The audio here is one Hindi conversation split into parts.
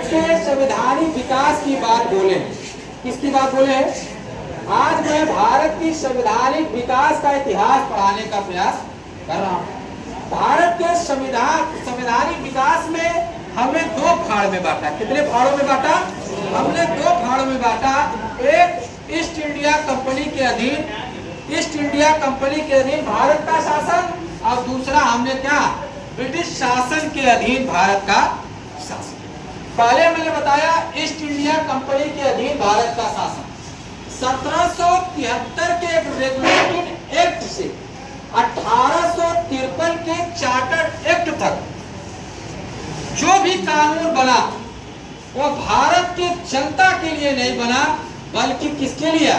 के संवैधानिक विकास की बात बोले। किसकी बात बोले? आज मैं भारत की संवैधानिक विकास का इतिहास पढ़ाने का प्रयास कर रहा हूँ। भारत के संवैधानिक विकास में हमने दो भाग में बांटा। कितने भागों में बांटा? हमने दो भागों में बांटा। एक ईस्ट इंडिया कंपनी के अधीन भारत का शासन, और दूसरा हमने क्या, ब्रिटिश शासन के अधीन भारत का शासन। पहले मैंने बताया ईस्ट इंडिया कंपनी के अधीन भारत का शासन 1773 के रेगुलेटिंग एक्ट से 1853 के चार्टर एक्ट तक जो भी कानून बना वो भारत की जनता के लिए नहीं बना, बल्कि किसके लिए?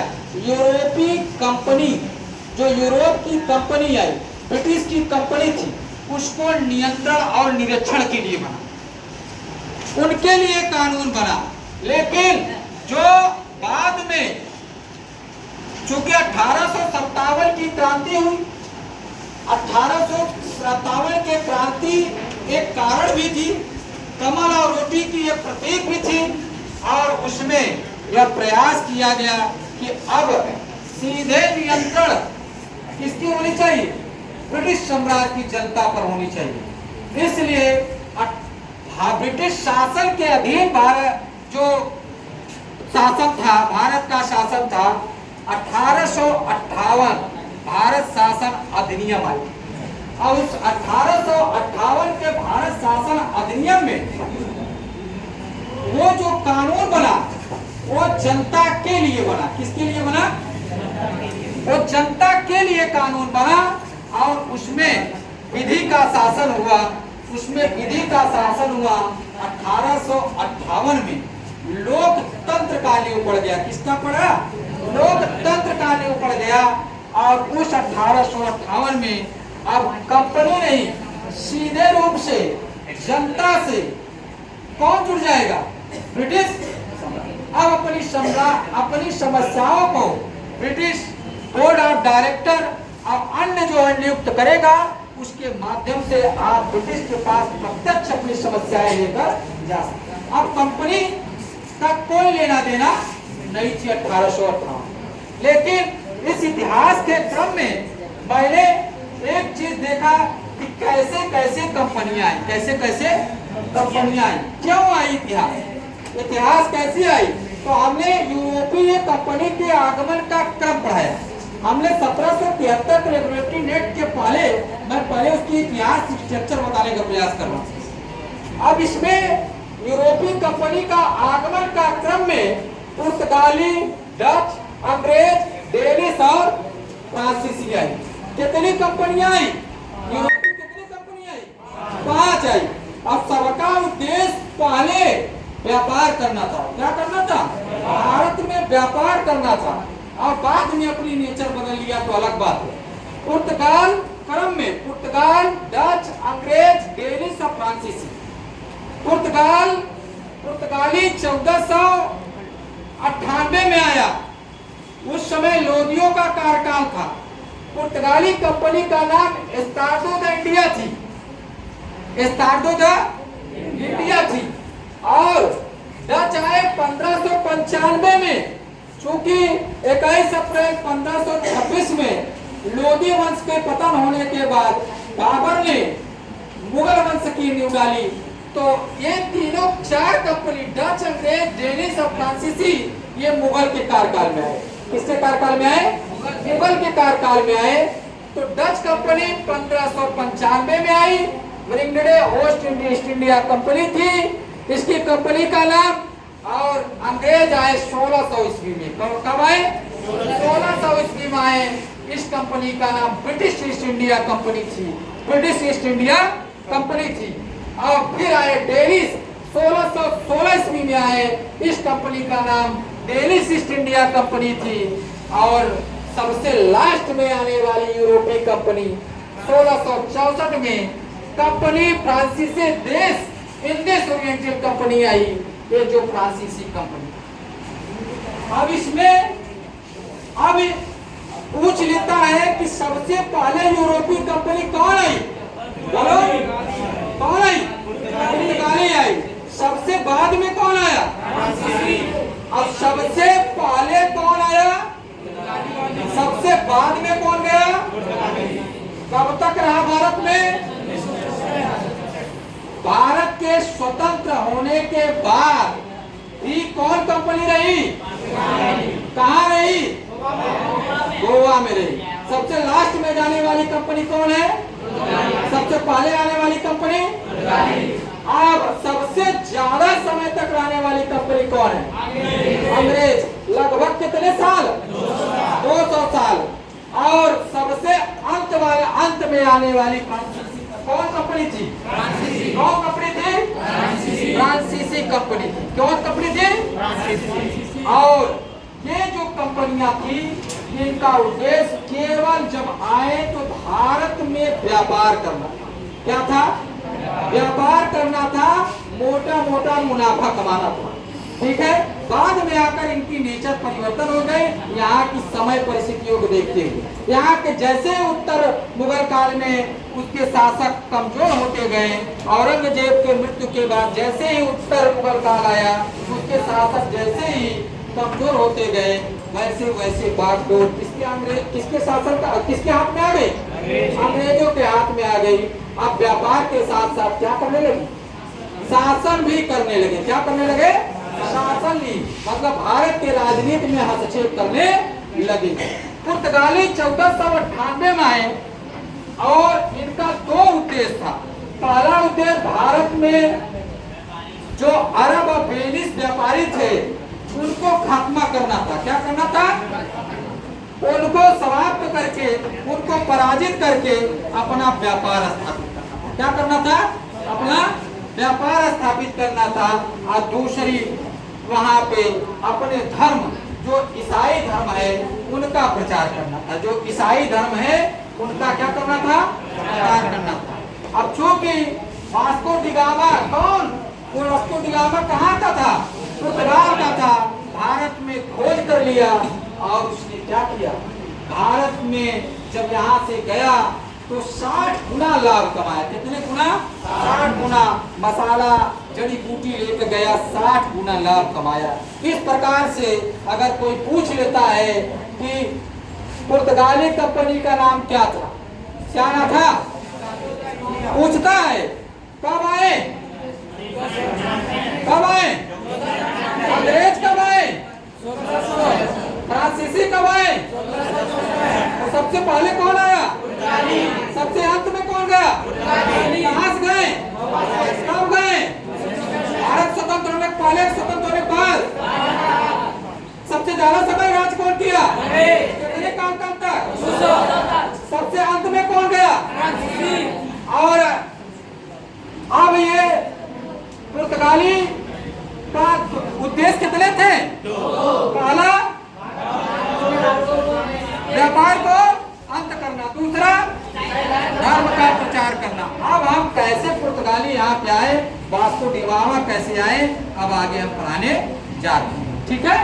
यूरोपीय कंपनी, जो यूरोप की कंपनी आई, ब्रिटिश की कंपनी थी, उसको नियंत्रण और निरीक्षण के लिए बना, उनके लिए कानून बना। लेकिन जो बाद में चूंकि 1857 की क्रांति हुई, 1857 के क्रांति एक कारण भी थी, कमल और रोटी की एक प्रतीक भी थी, और उसमें यह प्रयास किया गया कि अब सीधे नियंत्रण किसकी होनी चाहिए? ब्रिटिश साम्राज्य की जनता पर होनी चाहिए। इसलिए ब्रिटिश शासन के अधीन भारत जो शासन था, भारत का शासन था, 1858 भारत शासन अधिनियम आई, और उस 1858 के भारत शासन अधिनियम में वो जो कानून बना वो जनता के लिए बना। किसके लिए बना? वो जनता के लिए कानून बना, और उसमें विधि का शासन हुआ। 1858 में लोकतंत्र का नींव पड़ गया। किसका पड़ा? लोकतंत्र का नींव पड़ गया। और उस 1858 में अब कंपनी नहीं, सीधे रूप से जनता से कौन जुड़ जाएगा? ब्रिटिश। अब अपनी समस्याओं को ब्रिटिश बोर्ड ऑफ डायरेक्टर और अन्य जो है नियुक्त करेगा, उसके माध्यम से आप ब्रिटिश के पास प्रत्यक्ष अपनी समस्याएं लेकर जा सकते हैं। अब कंपनी का कोई लेना देना नहीं थी 1858। लेकिन इस इतिहास के क्रम में मैंने एक चीज देखा कि कैसे कैसे कंपनियां आई, क्यों आई इतिहास कैसी आई। तो हमने यूरोपीय कंपनी के आगमन का क्रम पढ़ाया। हमने 1773 के रेगुलेटरी एक्ट के पहले उसकी इतिहास स्ट्रक्चर बताने का प्रयास कर रहा हूँ। अब इसमें यूरोपीय कंपनी का आगमन का क्रम में पुर्तगाली, डच, अंग्रेज, डेनिश और फ्रांसीसी आई। कितनी कंपनियां आई? यूरोपीय कितनी कंपनी आई? 5 आई। अब सबका उद्देश्य पहले व्यापार करना था। क्या करना था? भारत में व्यापार करना था, और बाद में अपनी नेचर बदल लिया तो अलग बात है। पुर्तगाल क्रम में पुर्तगाल, डच, अंग्रेज, डेनिश और फ्रांसीसी। पुर्तगाली 1498 में आया। उस समय लोदियो का कार्यकाल था। पुर्तगाली कंपनी का नाम एस्टार्डो द इंडिया थी। और डच आए 1595 में। चूंकि 21 अप्रैल 1526 में लोदी वंश के पतन होने के बाद बाबर ने मुगल वंश की नींव डाली। तो ये तीनों 4 कंपनी डच, अंग्रेज, डेनिश और फ्रांसीसी ये मुगल के कार्यकाल में आए। किसके कार्यकाल में आए? मुगल के कार्यकाल में आए। तो डच कंपनी 1595 में आई। ब्रिंगडे ईस्ट इंडिया कंपनी थी इसकी कंपनी का नाम। और अंग्रेज आए 1600 ईस्वी में। कब आए? 1600 ईस्वी में आए। इस कंपनी का नाम ब्रिटिश ईस्ट इंडिया कंपनी थी। और फिर आए डेनिश 1616 ईस्वी में आए। इस कंपनी का नाम डेनिश ईस्ट इंडिया कंपनी थी। और सबसे लास्ट में आने वाली यूरोपीय कंपनी 1664 में कंपनी फ्रांसीसी देश इंडियन ओरिएंटल कंपनी आई। ये जो फ्रांसीसी कंपनी। अब इसमें अब पूछ लेता है कि सबसे पहले यूरोपीय कंपनी कौन आई? बोलो, कौन आई? पुर्तगाली आई। सबसे बाद में कौन सबसे पहले कौन आया, सबसे बाद में कौन गया, कब तक रहा भारत में, भारत के स्वतंत्र होने के बाद ही कौन कंपनी रही, कहाँ रही, गोवा में रही। सबसे लास्ट में जाने वाली कंपनी कौन है, सबसे पहले आने वाली कंपनी, अब सबसे ज्यादा समय तक रहने वाली कंपनी कौन है, अंग्रेज। लगभग कितने साल, 200 साल। और सबसे अंत में आने वाली कौन कंपनी थी, कौन कंपनी थी, फ्रांसीसी कंपनी थी। कौन कंपनी थी, और ये जो कंपनियां थी इनका उद्देश्य केवल जब आए तो भारत में व्यापार करना था। क्या था, व्यापार करना था, मोटा मोटा मुनाफा कमाना था। ठीक है, बाद में आकर इनकी नेचर परिवर्तन हो गए, यहाँ की समय परिस्थितियों को देखते हुए। यहाँ के जैसे उत्तर मुगल काल में उसके शासक कमजोर होते गए, औरंगजेब के मृत्यु के बाद जैसे ही उत्तर मुगल काल आया, उसके शासक जैसे ही कमजोर होते गए, वैसे वैसे बागडोर किसके शासन का, किसके हाथ में आ गई, अंग्रेजों के हाथ में आ गई। अब व्यापार के साथ साथ क्या करने लगे, शासन भी करने लगे। क्या करने लगे, शासन भी, मतलब भारत के राजनीति में हस्तक्षेप करने लगे। पुर्तगाली 1498 में आए और इनका दो उद्देश्य था। पहला उद्देश्य भारत में जो अरब और वेनिस व्यापारी थे उनको खात्मा करना था। क्या करना था, उनको समाप्त करके, उनको पराजित करके अपना व्यापार स्थापित करना था। क्या करना था, अपना व्यापार स्थापित करना था। और दूसरी वहां पे अपने धर्म, जो ईसाई धर्म है उनका प्रचार करना था। जो ईसाई धर्म है उनका क्या करना था, प्रचार करना था। अब चूंकि वास्को डी गामा, कौन, वो वास्को डी गामा कहाँ का था, पुर्तगाल का था। भारत में खोज कर लिया और उसने क्या किया, भारत में जब यहाँ से गया तो 60 गुना लाभ कमाया। कितने गुना, 60 गुना। मसाला जड़ी बूटी लेकर गया, 60 गुना लाभ कमाया। इस प्रकार से अगर कोई पूछ लेता है कि पुर्तगाली कंपनी का नाम क्या था, क्या नाम था, पूछता है कब आए, कब आए, अंग्रेज कब आए, फ्रांसीसी कब आए, और सबसे पहले कौन आया, सबसे अंत में कौन गया, कहां से गए, कब गए, भारत स्वतंत्र होने के पहले, स्वतंत्र होने के बाद। सबसे ज्यादा समय राज कौन किया, कितने काल तक, सबसे अंत में कौन गया, और अब ये पुर्तगाली का उद्देश्य कितने थे, पहला व्यापार को अंत करना, दूसरा धर्म का प्रचार करना। अब हम कैसे पुर्तगाली यहाँ पे आए, वास्को डी गामा कैसे आए, अब आगे हम पढ़ाने जा रहे हैं। ठीक है।